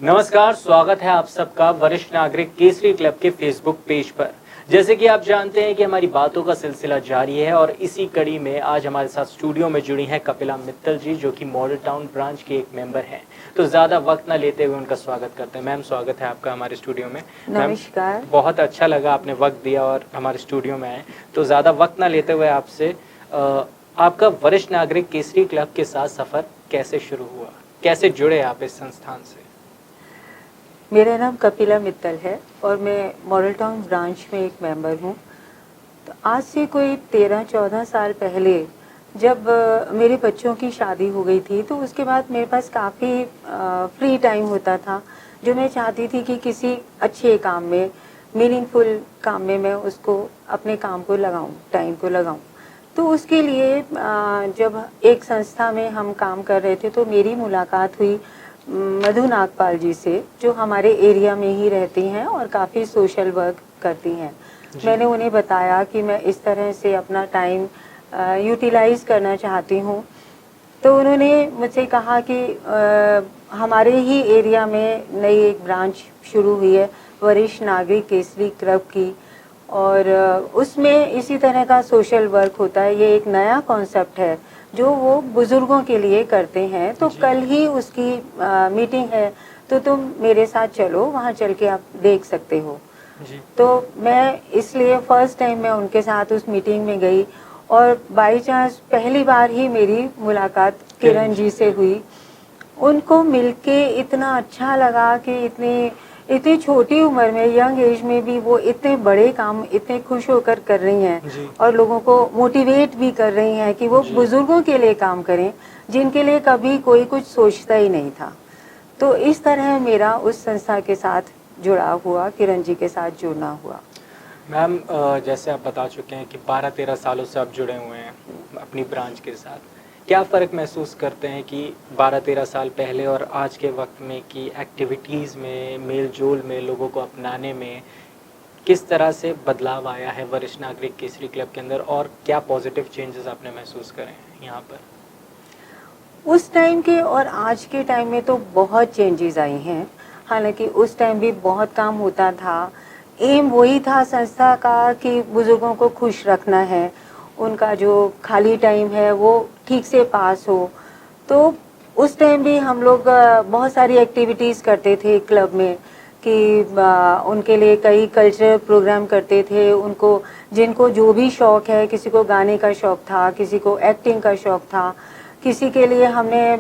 नमस्कार, स्वागत है आप सबका वरिष्ठ नागरिक केसरी क्लब के फेसबुक पेज पर। जैसे कि आप जानते हैं कि हमारी बातों का सिलसिला जारी है और इसी कड़ी में आज हमारे साथ स्टूडियो में जुड़ी हैं कपिला मित्तल जी, जो कि मॉडल टाउन ब्रांच के एक मेंबर हैं। तो ज़्यादा वक्त ना लेते हुए उनका स्वागत करते हैं। मैम, स्वागत है आपका हमारे स्टूडियो में। नमस्कार। बहुत अच्छा लगा आपने वक्त दिया और हमारे स्टूडियो में आए। तो ज़्यादा वक्त ना लेते हुए आपसे आपका वरिष्ठ नागरिक केसरी क्लब के साथ सफ़र कैसे शुरू हुआ, कैसे जुड़े आप इस संस्थान से? मेरा नाम कपिला मित्तल है और मैं मॉडल टाउन ब्रांच में एक मेंबर हूँ। तो आज से कोई 13-14 साल पहले जब मेरे बच्चों की शादी हो गई थी, तो उसके बाद मेरे पास काफ़ी फ्री टाइम होता था, जो मैं चाहती थी कि किसी अच्छे काम में, मीनिंगफुल काम में मैं उसको अपने काम को लगाऊं, टाइम को लगाऊं। तो उसके लिए जब एक संस्था में हम काम कर रहे थे, तो मेरी मुलाकात हुई मधु नागपाल जी से, जो हमारे एरिया में ही रहती हैं और काफ़ी सोशल वर्क करती हैं। मैंने उन्हें बताया कि मैं इस तरह से अपना टाइम यूटिलाइज करना चाहती हूँ। तो उन्होंने मुझसे कहा कि हमारे ही एरिया में नई एक ब्रांच शुरू हुई है वरिष्ठ नागरिक केसरी क्लब की, और उसमें इसी तरह का सोशल वर्क होता है। ये एक नया कॉन्सेप्ट है जो वो बुज़ुर्गों के लिए करते हैं। तो कल ही उसकी मीटिंग है, तो तुम मेरे साथ चलो, वहाँ चल के आप देख सकते हो। जी। तो मैं इसलिए फ़र्स्ट टाइम मैं उनके साथ उस मीटिंग में गई और बाई चांस पहली बार ही मेरी मुलाकात किरण जी से हुई। उनको मिलके इतना अच्छा लगा कि इतनी छोटी उम्र में, यंग एज में भी वो इतने बड़े काम इतने खुश होकर कर रही हैं और लोगों को मोटिवेट भी कर रही हैं कि वो बुजुर्गों के लिए काम करें, जिनके लिए कभी कोई कुछ सोचता ही नहीं था। तो इस तरह मेरा उस संस्था के साथ जुड़ाव हुआ, किरण जी के साथ जुड़ना हुआ। मैम, जैसे आप बता चुके हैं कि 12-13 सालों से आप जुड़े हुए हैं अपनी ब्रांच के साथ। क्या फ़र्क महसूस करते हैं कि 12-13 साल पहले और आज के वक्त में कि एक्टिविटीज़ में, मेल-जोल में, लोगों को अपनाने में किस तरह से बदलाव आया है वरिष्ठ नागरिक केसरी क्लब के अंदर, और क्या पॉजिटिव चेंजेस आपने महसूस करे हैं यहाँ पर? उस टाइम के और आज के टाइम में तो बहुत चेंजेस आई हैं। हालांकि उस टाइम भी बहुत काम होता था। एम वही था संस्था का कि बुजुर्गों को खुश रखना है, उनका जो खाली टाइम है वो ठीक से पास हो। तो उस टाइम भी हम लोग बहुत सारी एक्टिविटीज़ करते थे क्लब में कि उनके लिए कई कल्चरल प्रोग्राम करते थे। उनको जिनको जो भी शौक़ है, किसी को गाने का शौक़ था, किसी को एक्टिंग का शौक़ था, किसी के लिए हमने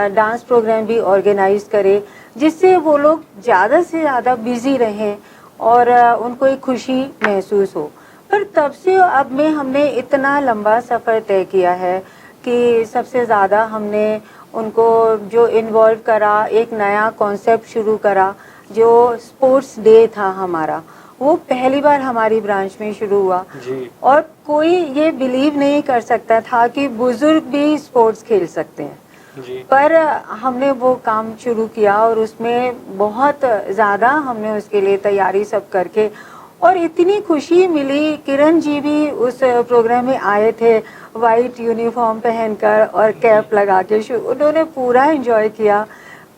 डांस प्रोग्राम भी ऑर्गेनाइज करे, जिससे वो लोग ज़्यादा से ज़्यादा बिज़ी रहें और उनको एक खुशी महसूस हो। पर तब से अब में हमने इतना लंबा सफ़र तय किया है कि सबसे ज़्यादा हमने उनको जो इन्वॉल्व करा, एक नया कॉन्सेप्ट शुरू करा, जो स्पोर्ट्स डे था हमारा, वो पहली बार हमारी ब्रांच में शुरू हुआ। जी। और कोई ये बिलीव नहीं कर सकता था कि बुजुर्ग भी स्पोर्ट्स खेल सकते हैं। जी। पर हमने वो काम शुरू किया और उसमें बहुत ज़्यादा हमने उसके लिए तैयारी सब करके, और इतनी खुशी मिली। किरण जी भी उस प्रोग्राम में आए थे वाइट यूनिफॉर्म पहनकर और कैप लगा के, उन्होंने पूरा एंजॉय किया।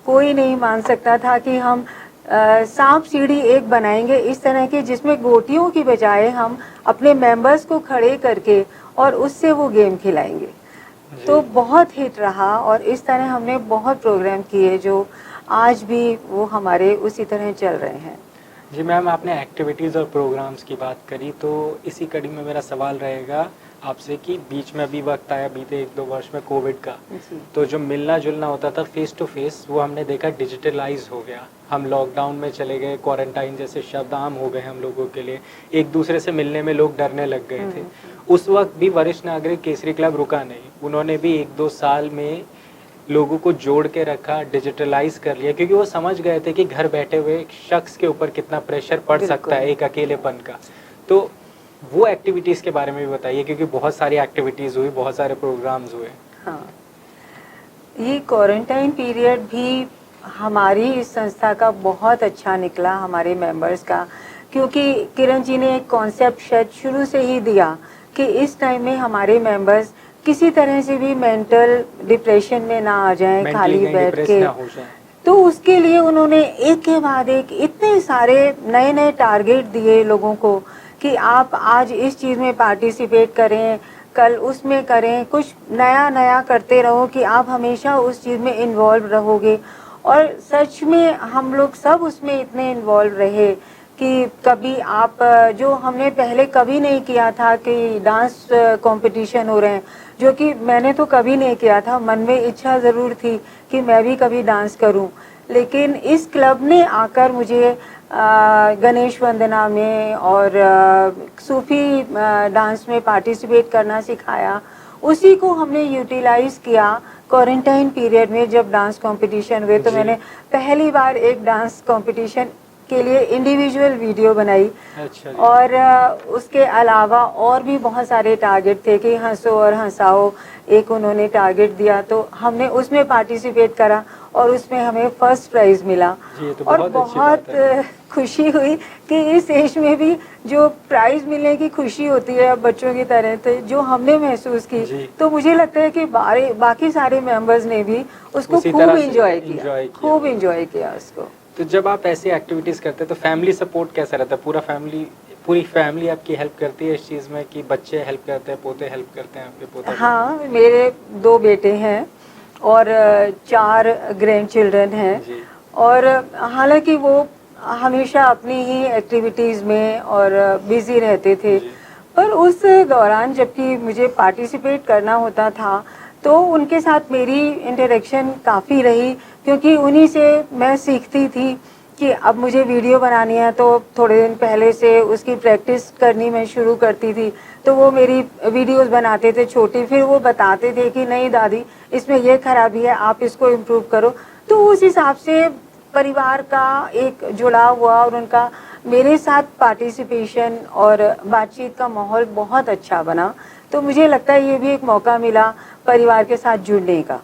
कोई नहीं मान सकता था कि हम सांप सीढ़ी एक बनाएंगे इस तरह के, जिसमें गोटियों की बजाय हम अपने मेंबर्स को खड़े करके और उससे वो गेम खिलाएंगे। तो बहुत हिट रहा और इस तरह हमने बहुत प्रोग्राम किए जो आज भी वो हमारे उसी तरह चल रहे हैं। जी मैम, आपने एक्टिविटीज़ और प्रोग्राम्स की बात करी, तो इसी कड़ी में मेरा सवाल रहेगा आपसे कि बीच में अभी वक्त आया बीते 1-2 वर्ष में कोविड का, तो जो मिलना जुलना होता था फेस टू फेस, वो हमने देखा डिजिटलाइज हो गया। हम लॉकडाउन में चले गए, क्वारंटाइन जैसे शब्द आम हो गए हम लोगों के लिए, एक दूसरे से मिलने में लोग डरने लग गए थे। उस वक्त भी वरिष्ठ नागरिक केसरी क्लब रुका नहीं, उन्होंने भी 1-2 साल में लोगों को जोड़ के रखा, डिजिटलाइज कर लिया, क्योंकि वो समझ गए थे कि घर बैठे हुए एक शख्स के ऊपर कितना प्रेशर पड़ सकता है एक अकेलेपन का। तो वो एक्टिविटीज़ के बारे में भी बताइए, क्योंकि बहुत सारी एक्टिविटीज़ हुई, बहुत सारे प्रोग्राम्स हुए। हाँ, ये क्वारंटाइन पीरियड भी हमारी इस संस्था का बहुत अच्छा निकला, हमारे मेंबर्स का, क्योंकि किरण जी ने एक कॉन्सेप्ट शायद शुरू से ही दिया कि इस टाइम में हमारे मेंबर्स किसी तरह से भी मेंटल डिप्रेशन में ना आ जाएं, खाली बैठ के तो उसके लिए उन्होंने एक के बाद एक इतने सारे नए नए टारगेट दिए लोगों को कि आप आज इस चीज़ में पार्टिसिपेट करें, कल उसमें करें, कुछ नया नया करते रहो कि आप हमेशा उस चीज़ में इन्वॉल्व रहोगे। और सच में हम लोग सब उसमें इतने इन्वॉल्व रहे कि कभी आप जो हमने पहले कभी नहीं किया था कि डांस कंपटीशन हो रहे हैं, जो कि मैंने तो कभी नहीं किया था, मन में इच्छा ज़रूर थी कि मैं भी कभी डांस करूं, लेकिन इस क्लब ने आकर मुझे गणेश वंदना में और सूफी डांस में पार्टिसिपेट करना सिखाया। उसी को हमने यूटिलाइज किया क्वारंटाइन पीरियड में। जब डांस कंपटीशन हुए तो मैंने पहली बार एक डांस कंपटीशन के लिए इंडिविजुअल वीडियो बनाई। अच्छा जी। और उसके अलावा और भी बहुत सारे टारगेट थे कि हंसो और हंसाओ, एक उन्होंने टारगेट दिया तो हमने उसमें पार्टिसिपेट करा और उसमें हमें फर्स्ट प्राइज मिला। जी, तो और बहुत अच्छी बात है। खुशी हुई कि इस एज में भी जो प्राइज मिलने की खुशी होती है बच्चों की तरह, तो जो हमने महसूस की, जी। तो मुझे लगता है कि बाकी सारे मेंबर्स ने भी उसको उसी खूब तरह से एंजॉय enjoy किया, किया खूब होगा। एंजॉय किया उसको। तो जब आप ऐसी एक्टिविटीज करते हैं तो फैमिली सपोर्ट कैसा रहता है? पूरी फैमिली आपकी हेल्प करती है इस चीज़ में कि बच्चे हेल्प करते हैं, पोते हेल्प करते हैं आपके पोता? हाँ, मेरे 2 बेटे हैं और 4 ग्रैंड चिल्ड्रन हैं। जी। और हालांकि वो हमेशा अपनी ही एक्टिविटीज़ में और बिजी रहते थे, जी। पर उस दौरान जबकि मुझे पार्टिसिपेट करना होता था तो उनके साथ मेरी इंटरेक्शन काफ़ी रही, क्योंकि उन्हीं से मैं सीखती थी कि अब मुझे वीडियो बनानी है तो थोड़े दिन पहले से उसकी प्रैक्टिस करनी मैं शुरू करती थी। तो वो मेरी वीडियोस बनाते थे छोटी, फिर वो बताते थे कि नहीं दादी इसमें ये खराबी है, आप इसको इम्प्रूव करो। तो उस हिसाब से परिवार का एक जुड़ाव हुआ और उनका मेरे साथ पार्टिसिपेशन और बातचीत का माहौल बहुत अच्छा बना। तो मुझे लगता है ये भी एक मौका मिला परिवार के साथ जुड़ने का।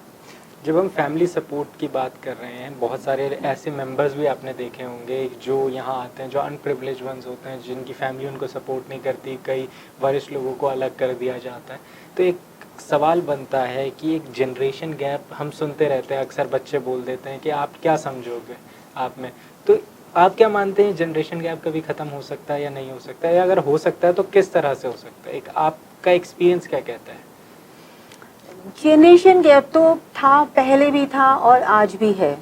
जब हम फैमिली सपोर्ट की बात कर रहे हैं, बहुत सारे ऐसे मेंबर्स भी आपने देखे होंगे जो यहाँ आते हैं जो अनप्रिविलेज वंस होते हैं, जिनकी फैमिली उनको सपोर्ट नहीं करती, कई वरिष्ठ लोगों को अलग कर दिया जाता है। तो एक सवाल बनता है कि एक जनरेशन गैप हम सुनते रहते हैं, अक्सर बच्चे बोल देते हैं कि आप क्या समझोगे आप में, तो आप क्या मानते हैं जनरेशन गैप कभी ख़त्म हो सकता है या नहीं हो सकता है, या अगर हो सकता है तो किस तरह से हो सकता है? एक आपका एक्सपीरियंस क्या कहता है? जनरेशन गैप तो था, पहले भी था और आज भी है।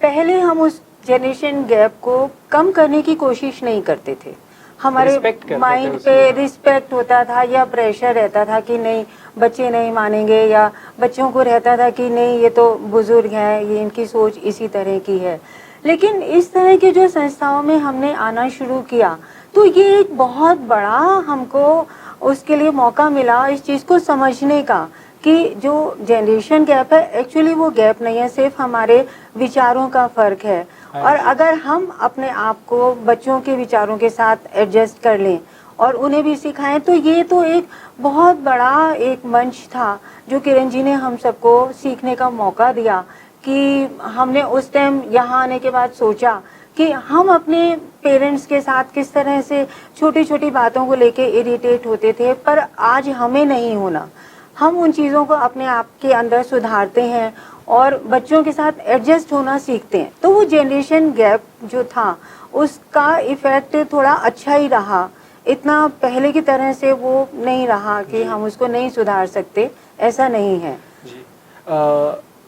पहले हम उस जनरेशन गैप को कम करने की कोशिश नहीं करते थे। हमारे माइंड पे रिस्पेक्ट होता था या प्रेशर रहता था कि नहीं बच्चे नहीं मानेंगे, या बच्चों को रहता था कि नहीं ये तो बुजुर्ग हैं, ये इनकी सोच इसी तरह की है। लेकिन इस तरह की जो संस्थाओं में हमने आना शुरू किया तो ये एक बहुत बड़ा हमको उसके लिए मौका मिला इस चीज़ को समझने का कि जो जनरेशन गैप है एक्चुअली वो गैप नहीं है, सिर्फ हमारे विचारों का फ़र्क है। और अगर हम अपने आप को बच्चों के विचारों के साथ एडजस्ट कर लें और उन्हें भी सिखाएं, तो ये तो एक बहुत बड़ा एक मंच था जो किरण जी ने हम सबको सीखने का मौका दिया। कि हमने उस टाइम यहाँ आने के बाद सोचा कि हम अपने पेरेंट्स के साथ किस तरह से छोटी छोटी बातों को लेके इरिटेट होते थे, पर आज हमें नहीं होना। हम उन चीज़ों को अपने आप के अंदर सुधारते हैं और बच्चों के साथ एडजस्ट होना सीखते हैं। तो वो जनरेशन गैप जो था उसका इफ़ेक्ट थोड़ा अच्छा ही रहा, इतना पहले की तरह से वो नहीं रहा कि हम उसको नहीं सुधार सकते, ऐसा नहीं है जी।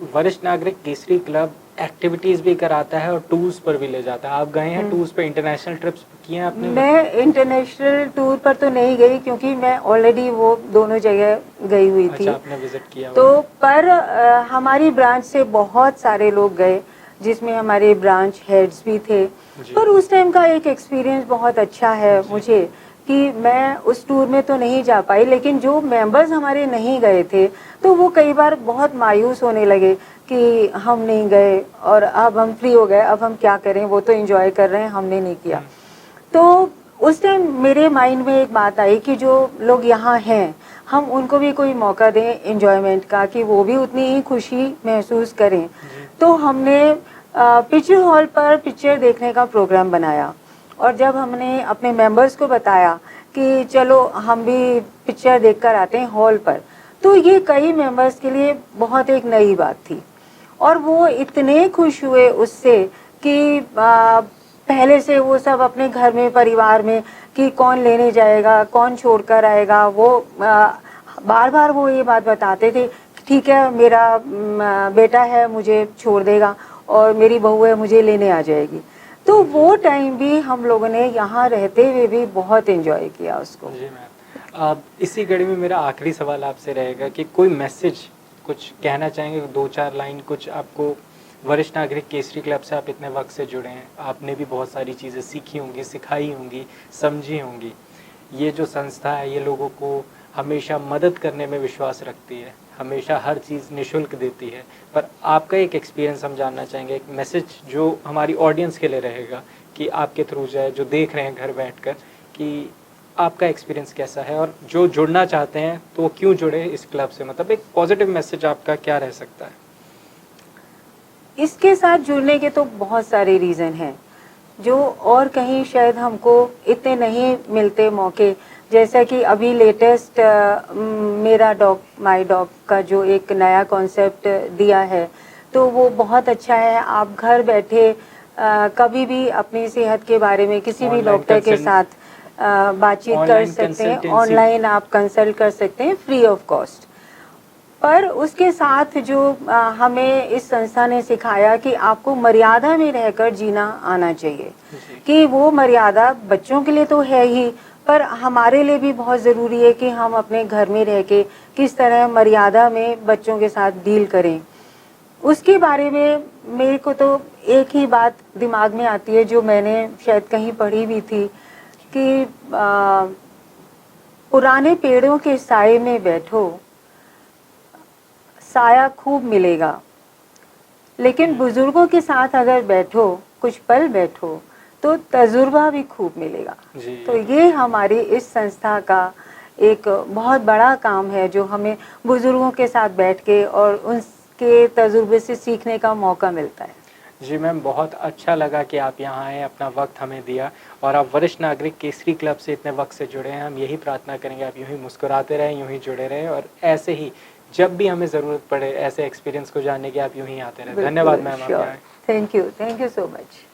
वरिष्ठ नागरिक केसरी क्लब एक्टिविटीज़ भी कराता है और टूर्स पर भी ले जाता है। आप गए हैं टूर्स पे, इंटरनेशनल ट्रिप्स किए हैं आपने? मैं इंटरनेशनल टूर पर तो नहीं गई क्योंकि मैं ऑलरेडी वो दोनों जगह गई हुई थी। अच्छा, आपने विजिट किया तो पर हमारी ब्रांच से बहुत सारे लोग गए जिसमें हमारे ब्रांच हेड्स भी थे। पर उस टाइम का एक एक्सपीरियंस बहुत अच्छा है मुझे कि मैं उस टूर में तो नहीं जा पाई, लेकिन जो मेंबर्स हमारे नहीं गए थे तो वो कई बार बहुत मायूस होने लगे कि हम नहीं गए और अब हम फ्री हो गए, अब हम क्या करें, वो तो एंजॉय कर रहे हैं, हमने नहीं किया। तो उस टाइम मेरे माइंड में एक बात आई कि जो लोग यहाँ हैं हम उनको भी कोई मौका दें एंजॉयमेंट का, कि वो भी उतनी ही खुशी महसूस करें। तो हमने पिक्चर हॉल पर पिक्चर देखने का प्रोग्राम बनाया और जब हमने अपने मेंबर्स को बताया कि चलो हम भी पिक्चर देखकर आते हैं हॉल पर, तो ये कई मेंबर्स के लिए बहुत एक नई बात थी। और वो इतने खुश हुए उससे कि पहले से वो सब अपने घर में परिवार में कि कौन लेने जाएगा, कौन छोड़कर आएगा, वो बार बार वो ये बात बताते थे, ठीक है मेरा बेटा है मुझे छोड़ देगा और मेरी बहू है मुझे लेने आ जाएगी। तो वो टाइम भी हम लोगों ने यहाँ रहते हुए भी बहुत एंजॉय किया उसको। जी मैम, इसी कड़ी में मेरा आखिरी सवाल आपसे रहेगा कि कोई मैसेज कुछ कहना चाहेंगे, 2-4 लाइन कुछ आपको। वरिष्ठ नागरिक केसरी क्लब से आप इतने वक्त से जुड़े हैं, आपने भी बहुत सारी चीज़ें सीखी होंगी, सिखाई होंगी, समझी होंगी। ये जो संस्था है ये लोगों को हमेशा मदद करने में विश्वास रखती है, हमेशा हर चीज़ निःशुल्क देती है। पर आपका एक एक्सपीरियंस हम जानना चाहेंगे, एक मैसेज जो हमारी ऑडियंस के लिए रहेगा कि आपके थ्रू जाए, जो देख रहे हैं घर बैठकर, कि आपका एक्सपीरियंस कैसा है और जो जुड़ना चाहते हैं तो वो क्यों जुड़े इस क्लब से, मतलब एक पॉजिटिव मैसेज आपका क्या रह सकता है? इसके साथ जुड़ने के तो बहुत सारे रीज़न हैं जो और कहीं शायद हमको इतने नहीं मिलते मौके। जैसा कि अभी लेटेस्ट मेरा डॉग माय डॉग का जो एक नया कॉन्सेप्ट दिया है तो वो बहुत अच्छा है। आप घर बैठे कभी भी अपनी सेहत के बारे में किसी भी डॉक्टर के साथ बातचीत कर सकते हैं, ऑनलाइन आप कंसल्ट कर सकते हैं फ्री ऑफ कॉस्ट। पर उसके साथ जो हमें इस संस्था ने सिखाया कि आपको मर्यादा में रहकर जीना आना चाहिए, कि वो मर्यादा बच्चों के लिए तो है ही पर हमारे लिए भी बहुत ज़रूरी है कि हम अपने घर में रह के किस तरह मर्यादा में बच्चों के साथ डील करें। उसके बारे में मेरे को तो एक ही बात दिमाग में आती है जो मैंने शायद कहीं पढ़ी भी थी कि पुराने पेड़ों के साए में बैठो, साया खूब मिलेगा, लेकिन बुजुर्गों के साथ अगर बैठो, कुछ पल बैठो तो तजुर्बा भी खूब मिलेगा। तो ये हमारी इस संस्था का एक बहुत बड़ा काम है जो हमें बुजुर्गों के साथ बैठ के और उनके तजुर्बे से सीखने का मौका मिलता है। जी मैम, बहुत अच्छा लगा कि आप यहाँ आए, अपना वक्त हमें दिया और आप वरिष्ठ नागरिक केसरी क्लब से इतने वक्त से जुड़े हैं। हम यही प्रार्थना करेंगे आप यूँ ही मुस्कुराते रहें, यूँ ही जुड़े रहें और ऐसे ही जब भी हमें ज़रूरत पड़े ऐसे एक्सपीरियंस को जानने की आप यूँ ही आते रहें। धन्यवाद मैम, आप यहाँ आए। Thank you so much.